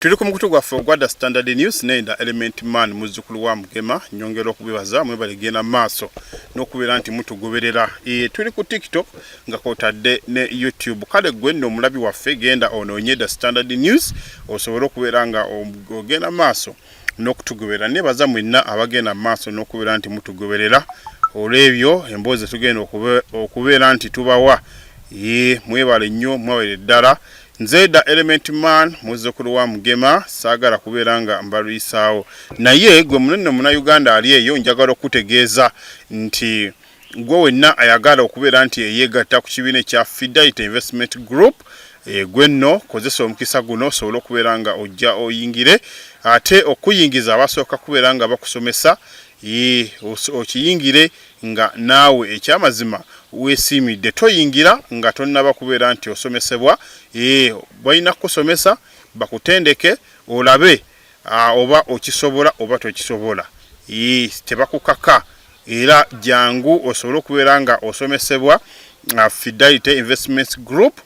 Tuli ku mukutu gwaffe ogwa Standard News nenda Element Man muzzukulu wa Mugema nyongera okubibaza mwebale genda maaso n'okubeera nti mutugoberera. Tuli ku TikTok nga kwotadde ne YouTube. Kale gwe nno omulabi waffe genda onoonye Standard News osobola okubeera nga ogenda maaso n'okutugoberera. Nebaza mwenna abagenda maaso n'okubeera nti mutugoberera. Olw'ebyo emboozi tugenda okubeera nti tubawa. Mwebale nnyo mwebale ddala. Nzeda Element Man muzzukulu wa Mugema saagala kubeera nga mbalwisaawo. Naye gwe munene muna Uganda ali eyo njagala okutegeeza nti gwe wenna ayagala okubeera nti yeegatta ku kibiina kya Fidelity Investment Group. Gwe nno kozesa omukisa guno osobola okubeera nga ojja oyingire ate okuyingiza abasooka kubeera nga bakusomesa okiyingire nga naawe ekyamazima weesiimidde toyingira nga tonnaba kubeera nti osomesebwa. Balina kusomesa bakutendeke olabe oba okisobola oba tokisobola. Tebakukaka era jangu osobola okubeera nga osomesebwa Fidelity Investments Group.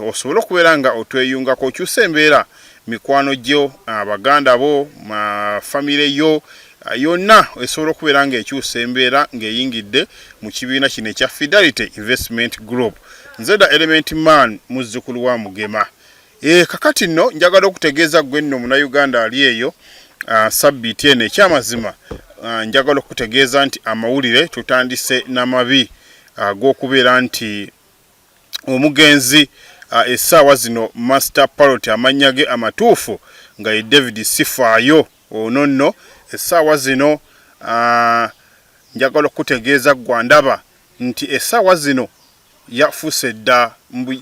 Osobola okubeera nga otweyungako okyusa embeera mikwano gyo abaganda bo famire yo yonna esobola okubeera nga ekyusa embeera ng'eyingidde mu kibiina kino ekya Fidelity Investment Group. Nzeda Element Man muzzukulu wa Mugema. Kakati nno njagala okutegeeza gwe nno muna Uganda ali eyo sabbiiti eno ekyamazima njagala okutegeeza nti amawulire tutandise n'amabi ag'okubeera nti omugenzi essaawa zino Master Parrot amannya ge amatuufu nga ye David Sifaayo ono nno essaawa zino njagala okutegeeza gwandaba nti essaawa zino yafuuse dda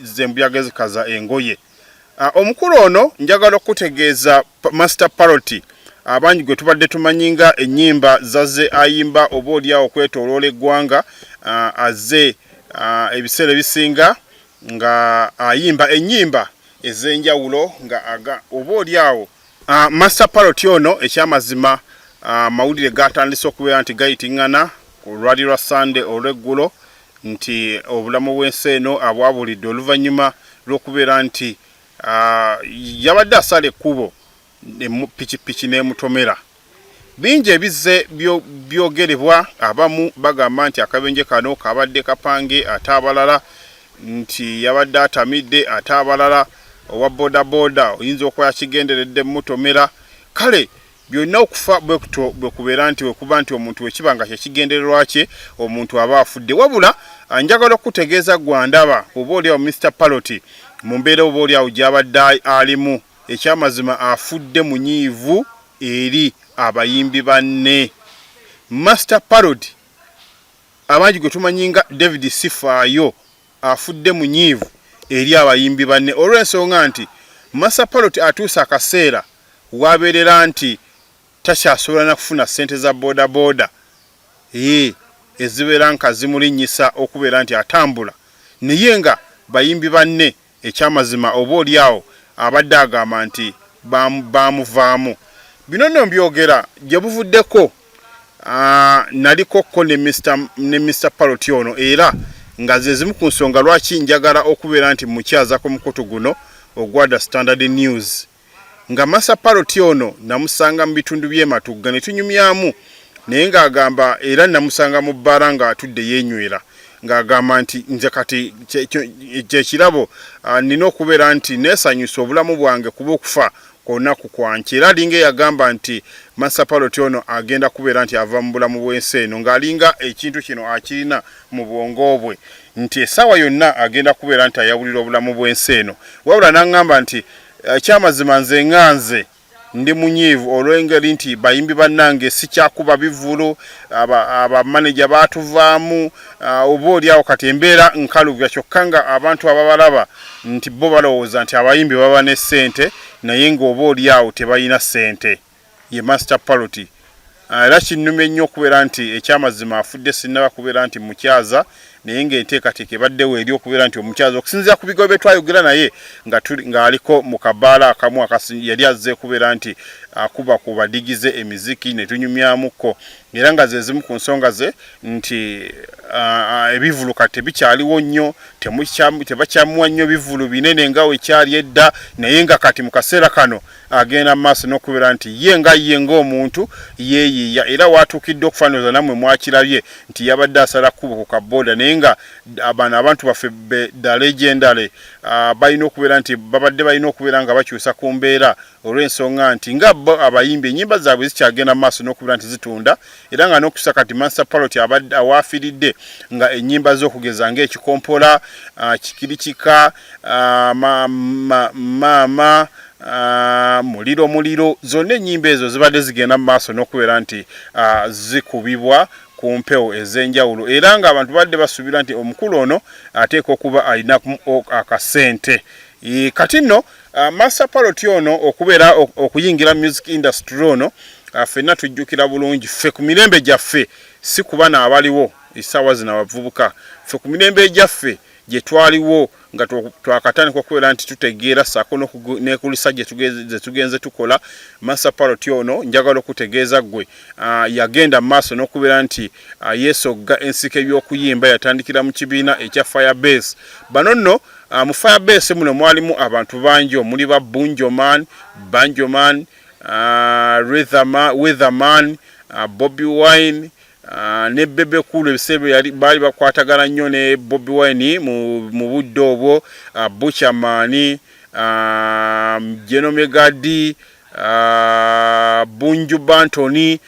zembyaga zikaza engoye. Omukulu ono njagala okutegeeza Master Parrot abangi gwe tubadde tumanyinga ennyimba zazze ayimba oba oliawo okwetooloola eggwanga azze ebiseera ebisinga nga ayimba ennyimba ez'enjawulo nga oba oliawo Master Parrot ono ekyamazima mawulire gatandise okubeera nti gayitingana ku lwali lwa Sunday olw'eggulo nti obulamu bw'ensi eno abwabulidde oluvannyuma lw'okubeera nti yabadde asala ekkubo pikipiki n'emutomera. Bingi ebizze byogerebwa, abamu bagamba nti akabenje kano kabadde kapange, ate abalala nti yabadde atamidde, ate abalala owa bodaboda oyinza okuba yakigenderedde mutomera. Kale byonna okufa bwe kubeera nti wekuba nti omuntu wekiba nga kyekigendererwa kye omuntu aba afudde. Wabula njagala okutegeeza gwandaba oba oliawo Mr. Parrot mu mbeera oba oliawo gy'abadde alimu ekyamazima afudde munyiivu eri abayimbi banne. Master Parrot abangi gwe tumanyinga David Sifaayo afudde munyiivu eri abayimbi banne olw'ensonga nti Master Parrot atuusa akaseera wabeerera nti takyasobola na kufuna ssente za bodaboda ezibeera nka zimulinnyisa okubeera nti atambula, naye nga bayimbi banne ekyamazima oba oliawo abadde agamba nti bamuvaamu. Bino nno mbyogera gye buvuddeko nalikokko ne Mr. Parrot ono era nga ze zimu ku nsonga lwaki njagala okubeera nti mukyaza ku mukutu guno ogwa Standard News. Nga Master Parrot ono namusanga mu bitundu by'ematugga ne tunyumyamu naye ng'agamba era namusanga mu bbaala ng'atudde yeenywera ng'agamba nti nze kati kyekirabo nina okubeera nti neesanyusa obulamu bwange kuba okufa kw'olunaku kwanki. Era alinga eyagamba nti Master Parrot ono agenda kubeera nti ava mu bulamu bw'ensi eno ng'alinga ekintu kino akirina mu bwongo bwe nti essaawa yonna agenda kubeera nti ayawulira obulamu bw'ensi eno. Wabula n'aŋŋamba nti ekyamazima nze ŋŋanze ndi munyiivu olw'engeri nti bayimbi bannange sikyakuba bivulu, abamaneja baatuvaamu oba oliawo kati embeera nkalubya kyokka nga abantu ababalaba nti bo balowooza nti abayimbi baba ne ssente naye ng'oba oliawo tebalina ssente. Ye Master Parrot era kinnumye nnyo okubeera nti ekyamazima afudde sinnaba kubeera nti mukyaza naye ng'enteekateeka ebaddewo eri okubeera nti omukyaza okusinziira ku bigambo bye twayogera naye ng'aliko mu kabaala akamu yali azze kubeera nti akuba ku badigize emiziki ne tunyumyamuko era nga ze zimu ku nsonga ze nti ebivulu kati tebikyaliwo nnyo, tebakyamuwa nnyo bivulu binene nga we kyali edda, naye nga kati mu kaseera kano agenda maaso n'okubeera nti ye ng'omuntu yeeyiiya era watuukidde okufaaniriza nammwe mwakirabye nti yabadde asala kkubo ku kabooda naye nga bano abantu baffe the legendary balina okubeera nti babadde balina okubeera nga bakyusa ku mbeera olw'ensonga nti nga bo abayimbi ennyimba zaabwe zikyagenda maaso n'okubeera nti zitunda era nga n'okusa kati Master Parrot abadde awaafiridde nga ennyimba z'okugeza ng'ekikompola kikirikika maama muliro zonna ennyimba ezo zibadde zigenda mu maaso n'okubeera nti zikubibwa ku mpewo ez'enjawulo era ng'abantu badde basuubira nti omukulu ono ateeka okuba alina akasente kati nno Master Parrot ono okubeera okuyingira music industry ono ffenna tujjukira bulungi ffe ku mirembe gyaffe si kuba n'abaliwo essaawa zino abavubuka ffe ku mirembe gyaffe gye twaliwo nga twakatandika okubeera nti tutegeera ssaako n'ekulisa gye tugenze tukola Master Parrot ono njagala okutegeeza ggwe yagenda mu maaso n'okubeera nti yeesogga ensiko eby'okuyimba yatandikira mu kibiina ekya Firebase bano nno mu Firebase muno mwalimu abantu bangi omuli ba Bunjoman, Banjoman, Weatherman, Bobby Wine ne Bebe Cool ebiseera baali bakwatagana nnyo ne Bobby Wine mu budde obwo Buchaman, Genomegadi, Bunju Bantoni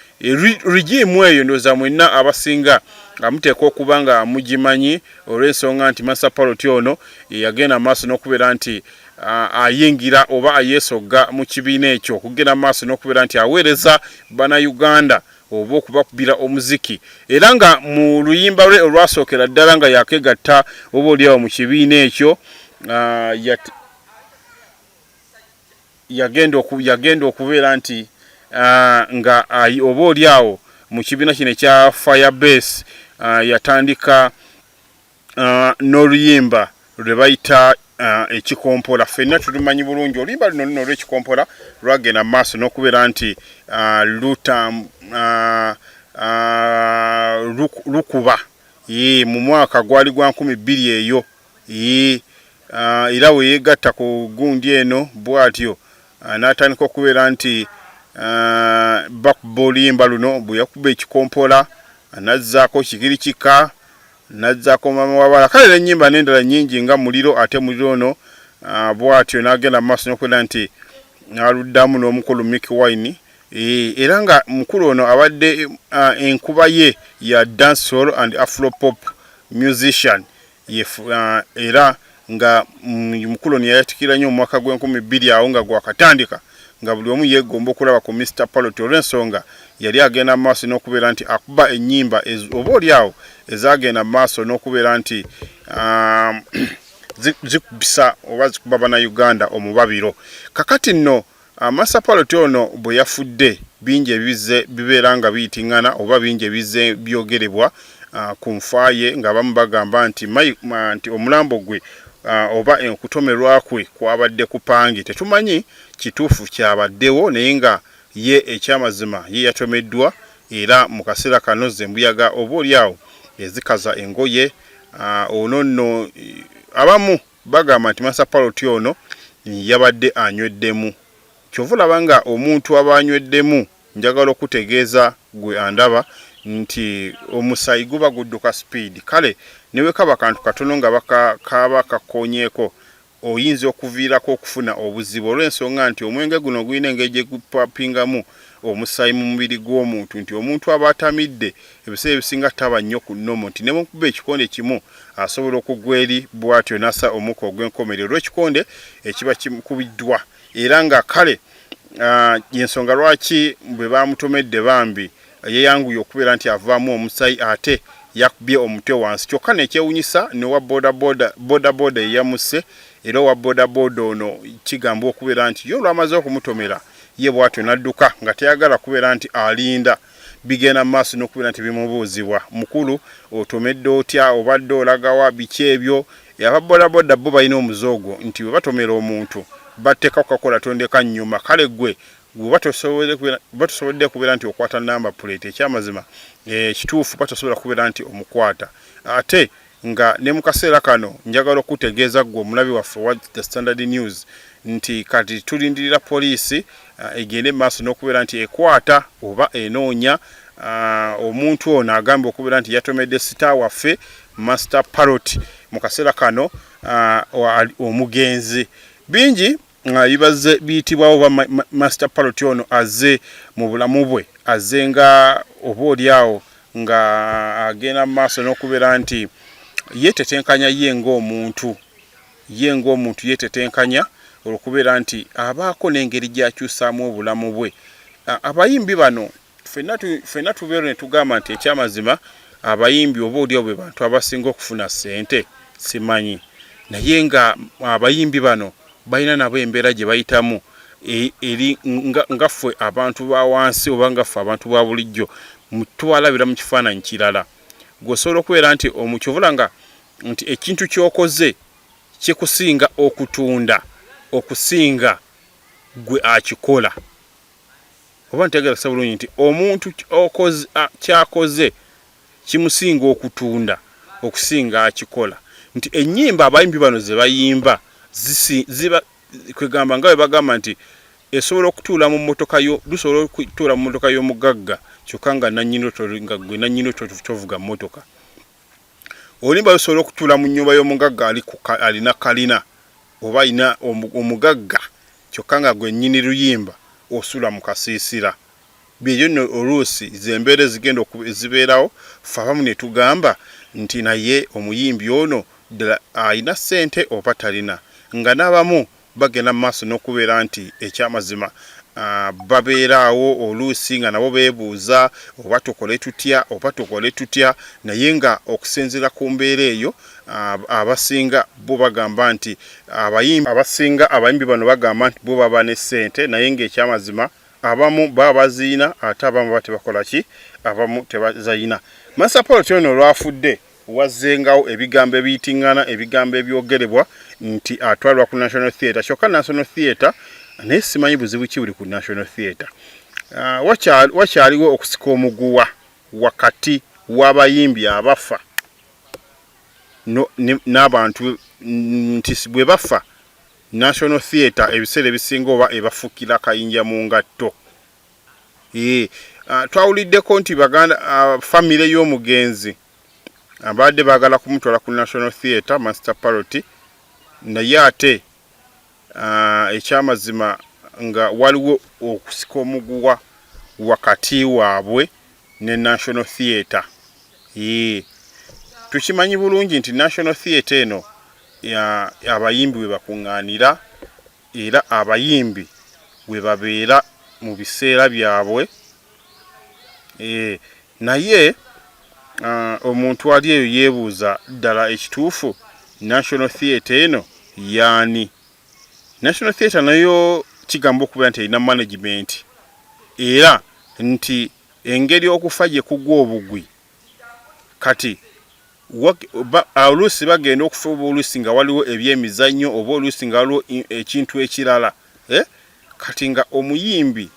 rigimu eyo ndowooza mwenna abasinga amuteeka okuba nga mugimanyi olw'ensonga nti Master Parrot ono yagenda maaso n'okubeera nti ayingira oba ayeesogga mu kibiina ekyo okugenda maaso n'okubeera nti aweereza bannayuganda oba okubakubira omuziki era nga mu luyimba lwe olwasookera ddala nga yakegatta oba oliawo mu kibiina ekyo yagenda okubeera nti nga oba oliawo mu kibiina kino ekya Firebase yatandika n'oluyimba lwe bayita ekikompola ffenna tulumanyi bulungi oluyimba luno luno olw'ekikompola lwagenda maaso n'okubeera nti lukuba mu mwaka gwali gwa 2000 eyo era we yeegatta ku gundi eno bw'atyo n'atandika okubeera nti bakuba oluyimba luno bwe yakuba ekikompola nazzaako kikirikika nazzaako mama wabala kale n'ennyimba n'endala nnyingi nga muliro ate muliro ono bw'atyo n'agenda mu maaso n'okubeera nti aluddamu n'omukulu Mickey Wine era nga mukulu ono abadde enkuba ye ya dancehall and afropop musician era nga mukulu ono yayatikira nnyo mu mwaka gw'2000 awo nga gwakatandika nga buli omu yeegomba okulaba ku Mr. Parrot olw'ensonga yali agenda mu maaso n'okubeera nti akuba ennyimba oba oliawo ezagenda mu maaso n'okubeera nti zikubisa oba zikuba bannayuganda omubabiro kakati nno Master Parrot ono bwe yafudde bingi ebize bibeera nga biyitiŋŋana oba bingi ebize byogerebwa ku nfaaye ng'abamu bagamba nti omulambo gwe oba okutomerwa kwe kwabadde kupangi tetumanyi kituufu kyabaddewo naye nga ye ekyamazima ye yatomeddwa era mu kaseera kano zembuyaga oba oliawo ezikaza engoye ono nno abamu bagamba nti Master Parrot ono yabadde anyweddemu kyova olaba nga omuntu aba anyweddemu njagala okutegeeza gwe andaba nti omusayi guba gudduka speed kale newe kaba kantu katono nga kaba kakonyeeko oyinza okuviirako okufuna obuzibu olw'ensonga nti omwenge guno gulina engeri gye gupapingamu omusayi mu mubiri gw'omuntu nti omuntu aba atamidde ebiseera ebisinga taba nnyo ku nnomo nti ne mukuba ekikonde kimu asobola okugwa eri bw'atyo nasa omuka ogw'enkomerero olw'ekikonde ekiba kimukubiddwa era nga kale y'ensonga lwaki bwe bamutomedde bambi yeyanguye okubeera nti avaamu omusayi ate yakubye omutwe wansi kyokka nekyewunyisa newa bodaboda eyamusse era owa bodaboda ono kigamba okubeera nti ye olwamaze okumutomera ye bw'atyo n'adduka nga teyagala kubeera nti alinda bigenda mu maaso n'okubeera nti bimubuuzibwa mukulu otomedde otya obadde olagawa biki ebyo ababodaboda bo balina omuzoogo nti bwe batomera omuntu bateeka kukakola tondeka nnyuma kale gwe batosobodde kubeera nti okwata namba plate ekyamazima kituufu batosobola kubeera nti omukwata ate nga ne mu kaseera kano njagala okutegeeza gwe omulabi waffe wa The Standard News nti kati tulindirira poliisi egende maaso n'okubeera nti ekwata oba enoonya omuntu ono agamba okubeera nti yatomedde sita waffe Master Parrot mu kaseera kano omugenzi bingi bibaze biyitibwawo oba Master Parrot ono azze mu bulamu bwe azze nga oba oliawo nga agenda mu maaso n'okubeera nti yeetetenkanya ye ng'omuntu yeetetenkanya olw'okubeera nti abaako n'engeri gy'akyusaamu obulamu bwe. Abayimbi bano ffenna tubeera ne tugamba nti ekyamazima abayimbi oba oliawo bwe bantu abasinga okufuna ssente simanyi, naye nga abayimbi bano balina nabo embeera gye bayitamu eri nga ffe abantu ba wansi oba nga ffe abantu ba bulijjo tubalabira mu kifaananyi kirala. Gwosobola okubeera nti omukyovulanga nti ekintu ky'okoze kikusinga okutunda okusinga gwe akikola. Oba ntegeeza bulungi nti omuntu kyakoze kimusinga okutunda okusinga akikola. Nti ennyimba abayimbi bano ze bayimba ziba kwegamba nga bwe bagamba nti esobola okutuula mu mmotoka dusobola okutuula mu mmotoka y'omugagga kyokka nga gwe nannyini kyovuga mmotoka. Olimba lusobola okutuula mu nnyumba y'omugagga alina kalina oba alina omugagga kyokka nga gwe nnyini luyimba osula mu kasiisira. Byeyo nno oluusi zembeera ezigenda zibeerawo ffe abamu ne tugamba nti naye omuyimbi ono ddala alina ssente oba talina, nga n'abamu bagenda mu maaso n'okubeera nti ekyamazima babeeraawo oluusi nga nabo beebuuza oba tukole tutya naye nga okusinziira ku mbeera eyo abasinga bo bagamba nti abayimbi bano bagamba nti bo baba ne ssente naye ng'ekyamazima abamu baba baziina ate abamu baba tebakola ki, abamu tebazayina. Master Parrot ono lwafudde wazzengawo ebigambo ebiyitiŋŋana ebigambo ebyogerebwa nti atwalibwa ku National Theatre. Kyokka National Theatre naye simanyi buzibu ki buli ku National Theatre. Wakyaliwo okusika omuguwa wakati w'abayimbi abafa n'abantu nti bwe bafa National Theatre ebiseera ebisinga oba ebafukira kayinja mu ngatto. Twawuliddeko nti baganda famire y'omugenzi abadde baagala kumutwala ku National Theatre Master Parrot, naye ate ekyamazima nga waliwo okusika omuguwa wakati waabwe ne National Theatre. Tukimanyi bulungi nti National Theatre eno abayimbi we bakuŋŋaanira era abayimbi we babeera mu biseera byabwe. Naye omuntu ali eyo yeebuuza ddala ekituufu National Theatre eno yaani? National Theatre nayo kigamba okubeera nti erina management era nti engeri okufa gye kugwa obugwi kati oluusi bagenda okufa oba oluusi nga waliwo ebyemizannyo oba oluusi nga waliwo ekintu ekirala kati nga omuyimbi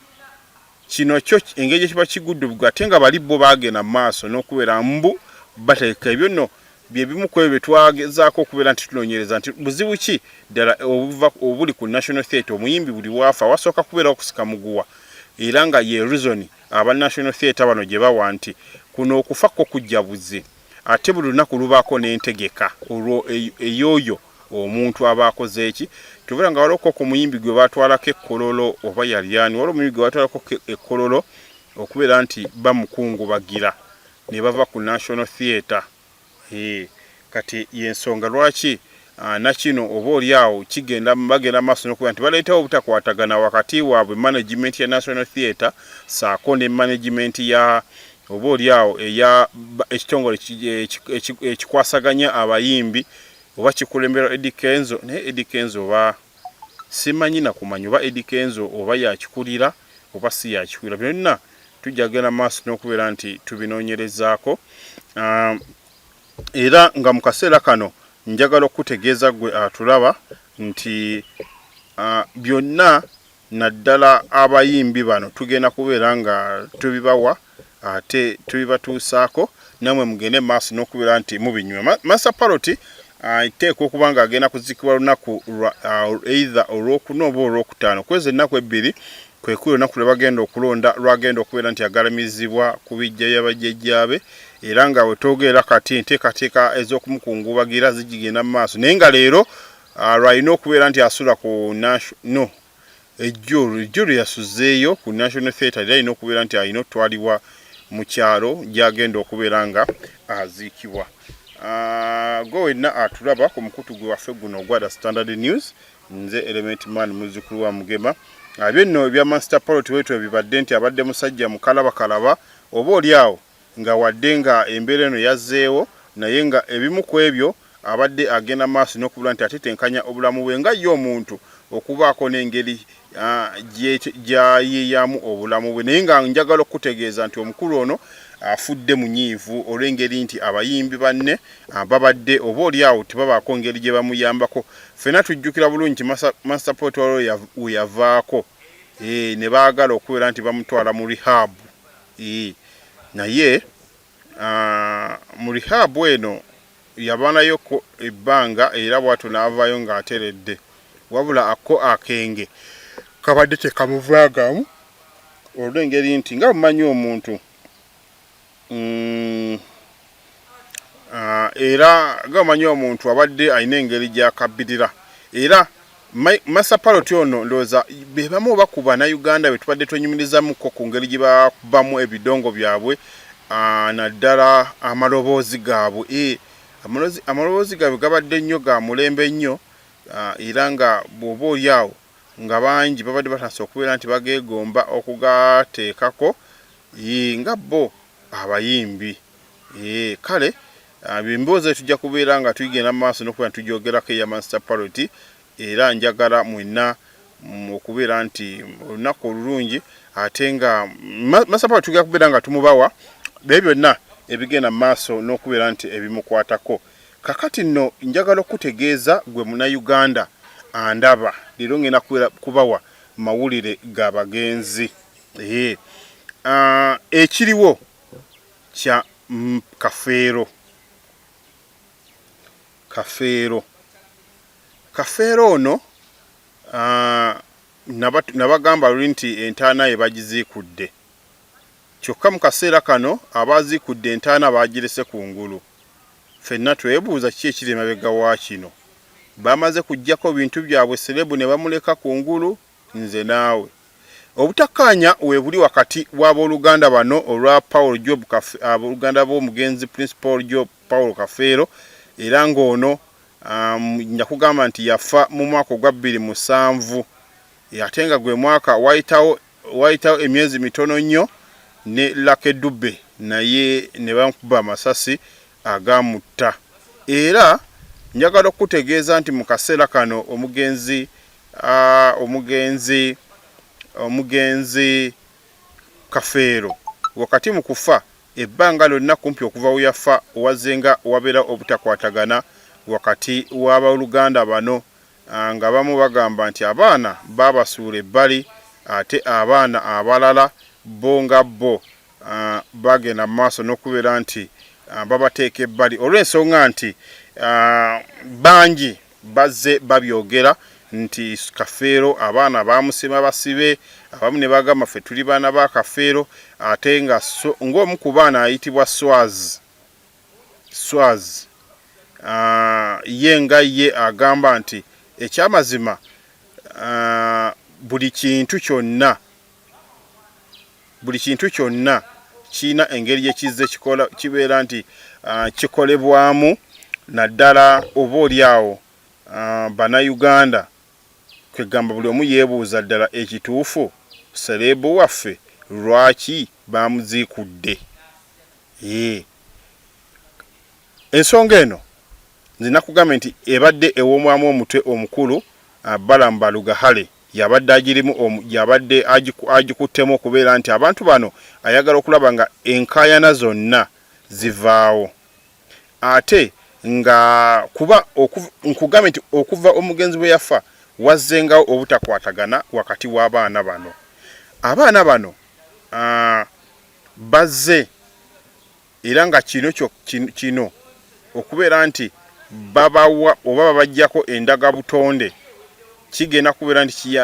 kino kyo engeri gye kiba kigudde obugwi ate nga bali bo bagenda mu maaso n'okubeera mbu bateeka ebyo nno bye bimu ku ebyo bye twagezaako okubeera nti tunoonyereza nti buzibu ki ddala obuli ku National Theatre. Omuyimbi buli waafa wasooka kubeera okusika muguwa era nga ye reason aba National Theatre bano gye bawa nti kuno okufa kwo kujja buzi ate buli lunaku lubaako n'entegeka olwo eyooyo omuntu aba akoze eki. Tubula nga waliwo ku muyimbi gwe batwalako ekkololo oba yalyani waliwo omuyimbi gwe batwalako ekkololo okubeera nti bamukungubagira ne bava ku National Theatre. Kati yensonga lwaki nakino oba oliawo bagenda maaso n'okubeera nti baleetawo obutakwatagana wakati waabwe management ya National Theatre saako ne management ya oba oliawo eya ekitongole ekikwasaganya abayimbi oba kikulembera Eddie Kenzo. Naye Eddie Kenzo oba simanyi nakumanya oba Eddie Kenzo oba yakikulira oba si yakikulira. Byonna tujja kugenda maaso n'okubeera nti tubinoonyerezaako. Era nga mu kaseera kano njagala okutegeeza gwe atulaba nti byonna naddala abayimbi bano tugenda kubeera nga tubibawa ate tubibatuusaako namwe mugende maaso n'okubeera nti mubinywa. Master Parrot iteekwa okuba nga agenda kuzikibwa lunaku either olwokuna oba olwokutaano kwezi ennaku ebbiri kwe kuli olunaku lwe bagenda okulonda lwagenda okubeera nti agalamizibwa ku bijja by'abajjajjaabe era nga bwe twogerera kati enteekateeka ez'okumukungubagira zigigenda mu maaso naye nga leero lwalina okubeera nti asula ku ejjo lye yasuzeeyo ku National Theatre era alina okubeera nti alina okutwalibwa mu kyalo gy'agenda okubeera nga aziikibwa. Gwe wenna atulaba ku mukutu gwe waffe guno ogwa The Standard News nze Element Man muzzukulu wa Mugema. Byenno ebya Master Parrot wetu bibadde nti abadde musajja mukalabakalaba oba oliawo nga wadde nga embeera eno yazzeewo naye nga ebimu ku ebyo abadde agenda maaso n'okubula nti atetenkanya obulamu bwe nga ye omuntu okubaako n'engeri gy'ayiyamu obulamu bwe naye nga njagala okutegeeza nti omukulu ono afudde munyiivu olw'engeri nti abayimbi banne babadde oba oliawo tebabaako ngeri gye bamuyambako. Ffenna tujjukira bulungi Master Parrot we yavaako ne baagala okubeera nti bamutwala mu rehab naye mu rehab eno yabanayo ebbanga era bw'atyo n'avaayo ng'ateredde wabula ako akenge kabadde tekamuvaagamu olw'engeri nti nga bumanyi omuntu era gamanyi omuntu abadde alina engeri gy'akabbirira era Master Parrot ono ndowooza be bamu bakuba na Uganda be tubadde twenyumirizamuko ku ngeri gye bakubamu ebidongo byabwe naddala amaloboozi gaabwe amaloboozi gaabwe gabadde nnyo ga mulembe nnyo era nga bw'oba oliawo nga bangi babadde batasa okubeera nti bageegomba okugateekako nga bo abayimbi kale bimboozi tujja kubeera nga tugenda mu maaso n'okubeera nti tujoogerako eya Master Parrot era njagala mwenna okubeera nti olunaku olulungi ate nga Master Parrot tugenda kubeera nga tumubawa bye byonna ebigenda mu maaso n'okubeera nti ebimukwatako. Kakati nno njagala okutegeeza gwe Munnayuganda andaba leero ngenda kubawa mawulire ga bagenzi ekiriwo kya Kafeero ono nabagamba luli nti entaana ye bagiziikudde kyokka mu kaseera kano abaziikudde entaana bagirese ku ngulu. Ffenna twebuuza kiki ekiri emabega wa kino. Bamaze kuggyako bintu byabwe serebu ne bamuleka ku ngulu nze naawe. Obutakkaanya weebuli wakati w'abooluganda bano olwa Paul Job abooluganda b'omugenzi Prince Paul Job Paul Kafeero era ng'ono nakugamba nti yafa mu mwaka ogwa 2007 ate nga gwe mwaka wayitawo emyezi mitono nnyo ne Lucky Dube naye ne bamukuba amasasi agamutta. Era njagala okutegeeza nti mu kaseera kano omugenzi Kafeero wakati mu kufa ebbanga lyonna kumpi okuva we yafa wazenga wabeera obutakwatagana wakati w'abaluganda bano nga bamu bagamba nti abaana babasuula ebbali ate abaana abalala bo nga bo bagenda mu maaso n'okubeera nti babateeka ebbali olw'ensonga nti bangi bazze babyogera nti Kafeero abaana bamusima basibe abamu ne bagamba ffe tuli baana ba Kafeero ate nga ng'omu ku baana ayitibwa Swaz ye nga ye agamba nti ekyamazima buli kintu kyonna kiina engeri gye kizze kibeera nti kikolebwamu naddala oba oliawo Bannayuganda kwegamba buli omu yeebuuza ddala ekituufu serebu waffe lwaki bamuziikudde. Ensonga eno nze nakugamba nti ebadde ew'omwamu omutwe omukulu Balaam Balugahale yabadde agirimu yabadde agikuttemu okubeera nti abantu bano ayagala okulaba nga enkaayana zonna zivaawo ate nga kuba nkugambye nti okuva omugenzi bwe yafa wazzengawo obutakwatagana wakati w'abaana bano. Abaana bano bazze era nga kino okubeera nti babawa oba babajjako endaga butonde kigenda kubeera nti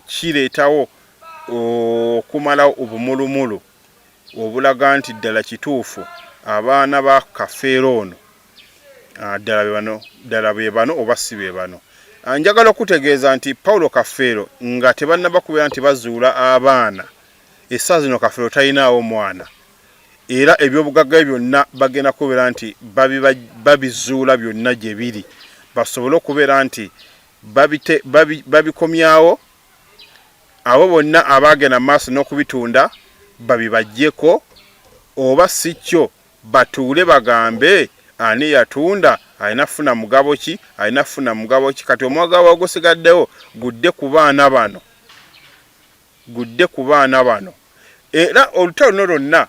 kireetawo okumalawo obumulumulu obulaga nti ddala kituufu abaana ba Kafeero ono ddala be bano oba si be bano. Njagala okutegeeza nti Paulo Kafeero nga tebannaba kubeera nti bazuula abaana essaawa zino Kafeero talinaawo mwana era ebyobugagga byonna bagenda kubeera nti babizuula byonna gye biri basobole okubeera nti babikomyawo abo bonna abaagenda maaso n'okubitunda babibajjeko oba si kyo batuule bagambe ani yatunda alina funa mugabo ki alina funa mugabo ki kati omugabo ogusigaddewo gudde ku baana bano era olutalo luno lwonna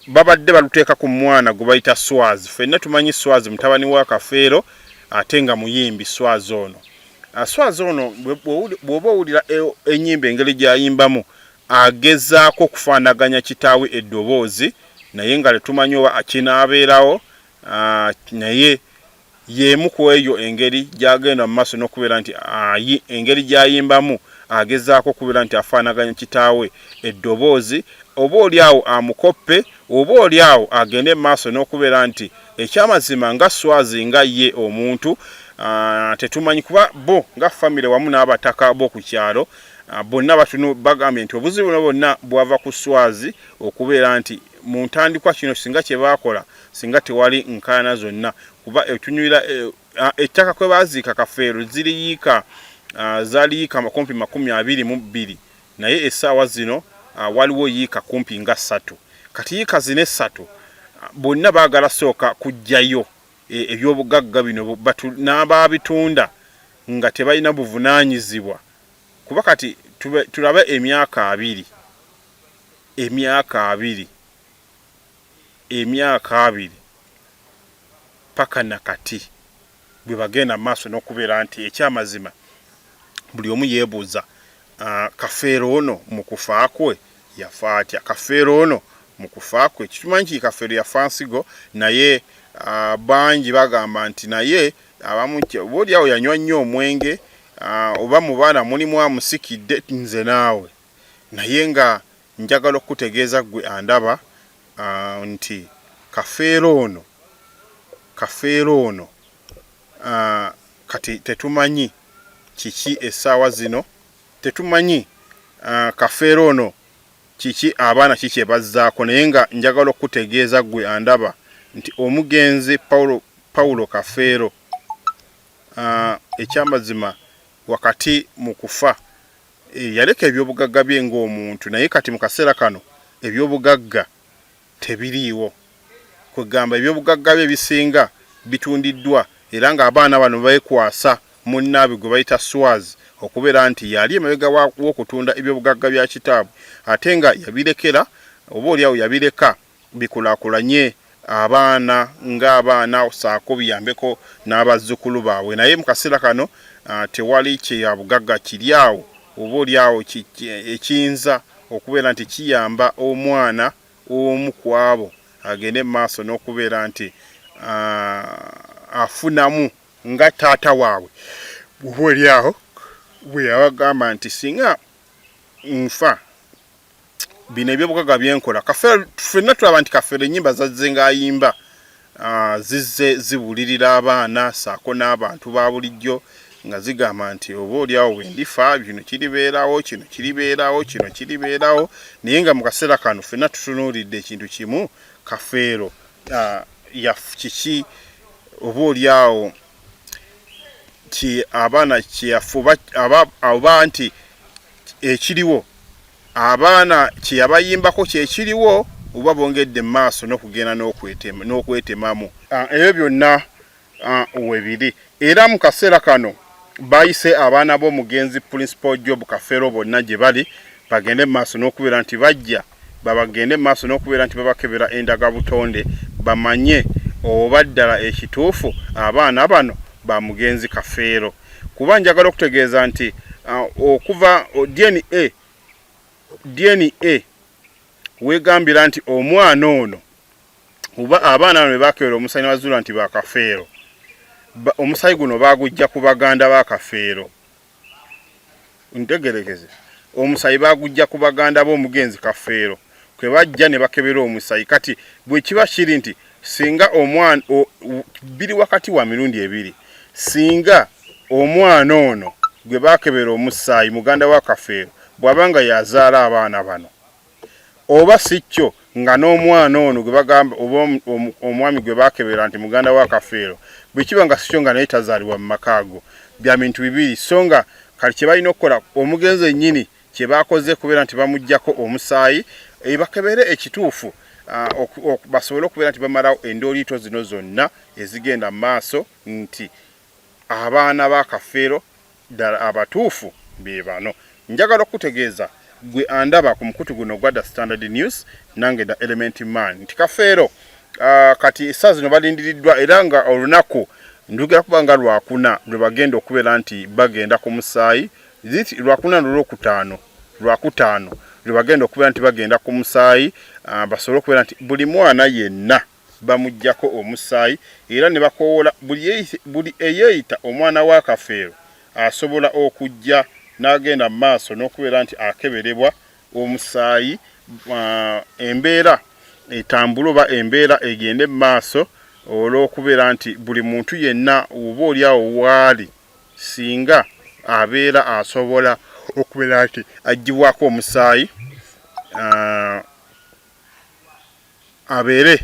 babadde baluteeka ku mwana gwe bayita Swazi. Ffenna tumanyi Swazi mutabani wa Kafeero ate nga muyimbi Swazi ono. Swazi ono bw'oba owulira ennyimba engeri gy'ayimbamu agezaako okufaanaganya kitaawe eddoboozi naye nga tetumanyi oba akinaabeerawo naye y'emu ku eyo engeri gy'agenda mu maaso n'okubeera nti engeri gy'ayimbamu agezaako okubeera nti afaanaganya kitaawe eddoboozi oba oliawo amukoppe oba oliawo agende mu maaso n'okubeera nti ekyamazima nga Swazi nga ye omuntu tetumanyi kuba bo nga famire wamu n'abataka bo ku kyalo bonna bagambye nti obuzibu bwonna bwava ku Swazi okubeera nti mu ntandikwa kino singa kye baakola singa tewali nkaayana zonna kuba etunywira ettaka kwe baaziika Kafeero ziriyiika zaaliyiika kumpi 22 naye essaawa zino waliwo yiika kumpi nga 3 kati yiika zino 3 bonna baagala sooka kujjayo ebyobugagga bino n'abaabitunda nga tebalina buvunaanyizibwa kuba kati tulabe emyaka 2 paka nakati bwe bagenda maaso n'okubeera nti ekyamazima buli omu yeebuuza Kafeero ono mu kufa kwe yafa atya Kafeero ono mu kufa kwe kitumanyi nti Kafeero yafa nsigo naye bangi bagamba nti naye abamu boolyawo yanywa nnyo omwenge oba mu baana mulimu amusikidde nze naawe naye nga njagala okutegeeza gwe andaba nti Kafeero ono kati tetumanyi kiki essaawa zino tetumanyi Kafeero ono kiki abaana kiki bazzaako naye nga njagala okutegeeza gwe andaba nti omugenzi Paulo Kafeero ekyamazima wakati mu kufa yaleka ebyobugagga bye ng'omuntu naye kati mu kaseera kano ebyobugagga tebiriiwo kwegamba ebyobugagga bye bisinga bitundiddwa era ng'abaana bano beekwasa munnaabe gwe bayita Swazi okubeera nti yali emabega w'okutunda ebyobugagga bya kitaabwe ate nga yabirekera oba oliawo yabireka bikulaakulanye abaana ng'abaana saako biyambeko n'abazzukulu baabwe naye mu kaseera kano tewali kyeyabugagga kiri awo oba oliawo ekiyinza okubeera nti kiyamba omwana omu ku abo agende mu maaso n'okubeera nti afunamu nga taata waabwe oba oliawo bwe yabagamba nti singa nfa bino ebyobugagga byenkola Kafeero ffenna tulaba nti Kafeero ennyimba zazze ng'ayimba zizze ziwulirira abaana saako n'abantu ba bulijjo nga zigamba nti oba oliawo bwe ndifa bino kiribeerawo kino kiribeerawo naye nga mu kaseera kano ffenna tutunuulidde ekintu kimu Kafeero kiki oba oliawo abaana kyeyafuba oba nti ekiriwo abaana kyeyabayimbako kyekiriwo oba bongedde mu maaso n'okugenda n'okwetemamu ebyo byonna webiri era mu kaseera kano bayise abaana b'omugenzi Principal Job Kafeero bonna gye bali bagende mu maaso n'okubeera nti babagende mu maaso n'okubeera nti babakebera endaga butonde bamanye oba ddala ekituufu abaana bano ba mugenzi Kafeero kuba njagala okutegeeza nti okuva DNA wegambira nti omwana ono uba abaana bano bakewera omusayi wazula nti bakafeero omusayi guno bagujja ku baganda bakafeero ntegerekeze omusayi bagujja ku baganda b'omugenzi kafeero kwe bajja ne bakebera omusayi kati bwe kiba kiri nti singa omwana biri wakati wa mirundi ebiri singa omwana ono gwe bakebera omusayi muganda wa kafeero bwabanga yazaala abaana bano oba sikyo nga n'omwana ono gwe bagamba oba omwami gwe bakebera nti muganda wa kafeero bwe kiba nga sikyo nga naye tazaalibwa mu makaago bya bintu bibiri songa kali kye balina okukola omugenzi ennyini kye bakoze kubeera nti bamuggyako omusaayi bakebere ekituufu basobole okubeera nti bamalawo endooliito zino zonna ezigenda mu maaso nti abaana ba kafeero ddala abatuufu be bano. Njagala okutegeeza gwe andaba ku mukutu guno gwa The Standard News nange da Element Man nti kafeero kati essaawa zino balindiriddwa era nga olunaku ndugera kubanga lwakuna lwe bagenda okubeera nti bagenda ku musaayi lwakuna lwakutaano lwe bagenda okubeera nti bagenda ku musaayi basobole okubeera nti buli mwana yenna bamuggyako omusaayi era ne bakoowola buli eyeeyita omwana wa kafeero asobola okujja n'agenda mu maaso n'okubeera nti akeberebwa omusaayi embeera etambula oba embeera egende mu maaso olw'okubeera nti buli muntu yenna oba oliawo waali singa abeera asobola okubeera nti aggyibwako omusaayi abeere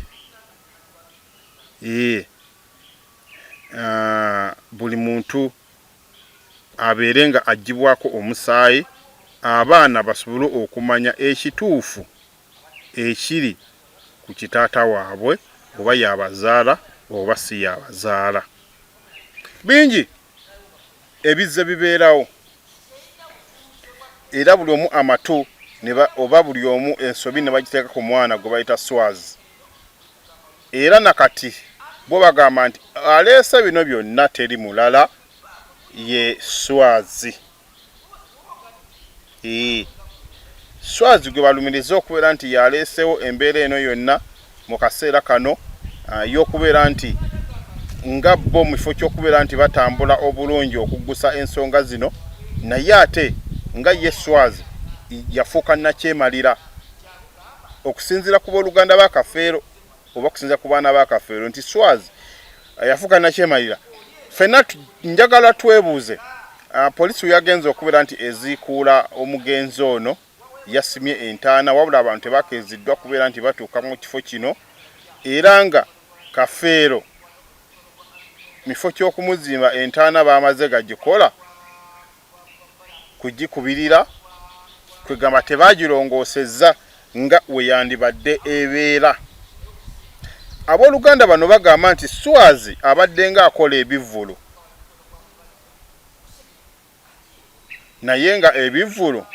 buli muntu abeere nga aggyibwako omusaayi abaana basobole okumanya ekituufu ekiri ku kitaata waabwe oba yabazaala oba si yabazaala. Bingi ebizze bibeerawo era buli omu amatu oba buli omu ensobi ne bagiteeka ku mwana gwe bayita swazi era nakati bo bagamba nti aleese bino byonna teri mulala ye swazi. Swazi gwe balumiriza okubeera nti yaleesewo embeera eno yonna mu kaseera kano y'okubeera nti nga bo mu kifo ky'okubeera nti batambula obulungi okuggusa ensonga zino naye ate nga ye swazi yafuuka nakyemalira okusinziira ku booluganda ba kafeero oba okusinziira ku baana ba kafeero nti swazi yafuuka nakyemalira. Ffenna njagala twebuuze poliisi yagenze okubeera nti eziikuula omugenzi ono yasimye entaana wabula abantu tebakeeziddwa kubeera nti batuuka mu kifo kino era nga kafeero mifo ky'okumuzimba entaana bamaze gagikola kugikubirira kwegamba tebagirongoosezza nga we yandibadde ebeera. Abooluganda bano bagamba nti swazi abadde nga akola ebivvulu naye nga ebivvulu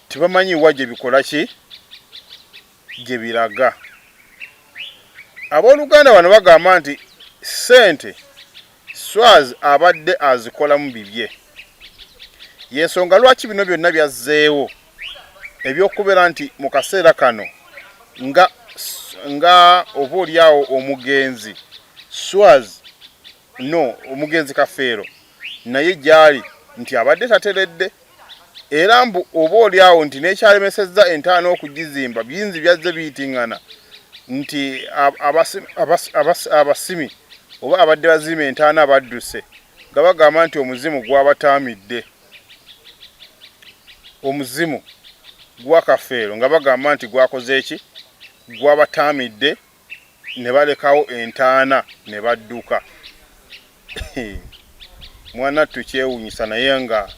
tebamanyiwa gye bikola ki gye biraga. Abooluganda bano bagamba nti ssente swazi abadde azikolamu bibye yensonga lwaki bino byonna byazzeewo ebyokubeera nti mu kaseera kano nga oba oliawo omugenzi swazi omugenzi kafeero naye gyali nti abadde tateredde era mbu oba oliawo nti n'ekyalemesezza entaana okugizimba binzi byazze biyitiŋŋana nti abasimi oba abadde bazima entaana badduse nga bagamba nti omuzimu gwabataamidde omuzimu gwa kafeero nga bagamba nti gwakoze eki gwabataamidde ne balekawo entaana ne badduka. Mwana tukyewuunyisa naye nga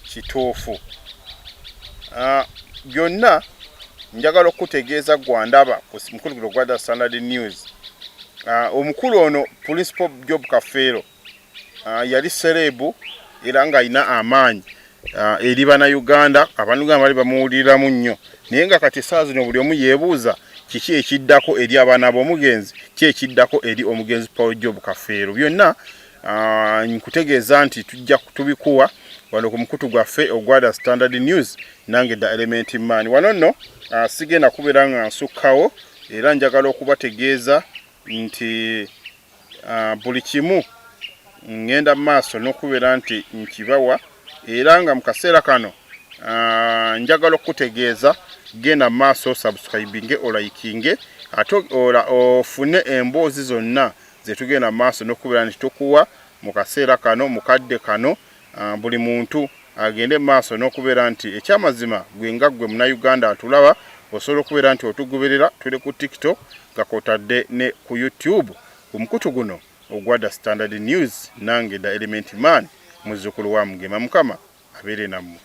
kituufu. Byonna njagala okutegeeza gwandaba ku mukulu guno gwa The Standard News. Omukulu ono Principal Job Kafeero yali serebu era nga alina amaanyi eri bannayuganda abanuganda bali bamuwuliramu nnyo naye nga kati essaawa zino buli omu yeebuuza kiki ekiddako eri abaana b'omugenzi ki ekiddako eri omugenzi Paul Job Kafeero. Byonna nkutegeeza nti tujja tubikuwa wano ku mukutu gwaffe ogwa Standard News nange da Element Man. Wano nno sigenda kubeera nga nsukkawo era njagala okubategeeza nti buli kimu ngenda maaso n'okubeera nti nkibawa era nga mu kaseera kano njagala okutegeeza genda maaso subscribinge o likinge ate ofune emboozi zonna zetugenda maaso n'okubeera nti tukuwa mu kaseera kano mu kadde kano. Buli muntu agende maaso n'okubeera nti ekyamazima gwe nga gwe Munnayuganda atulaba osobola okubeera nti otugoberera tuli ku TikTok nga kw'otadde ne ku YouTube ku mukutu guno ogwa Standard News nange da Element Man muzzukulu wa Mugema. Mukama abeere nammwe.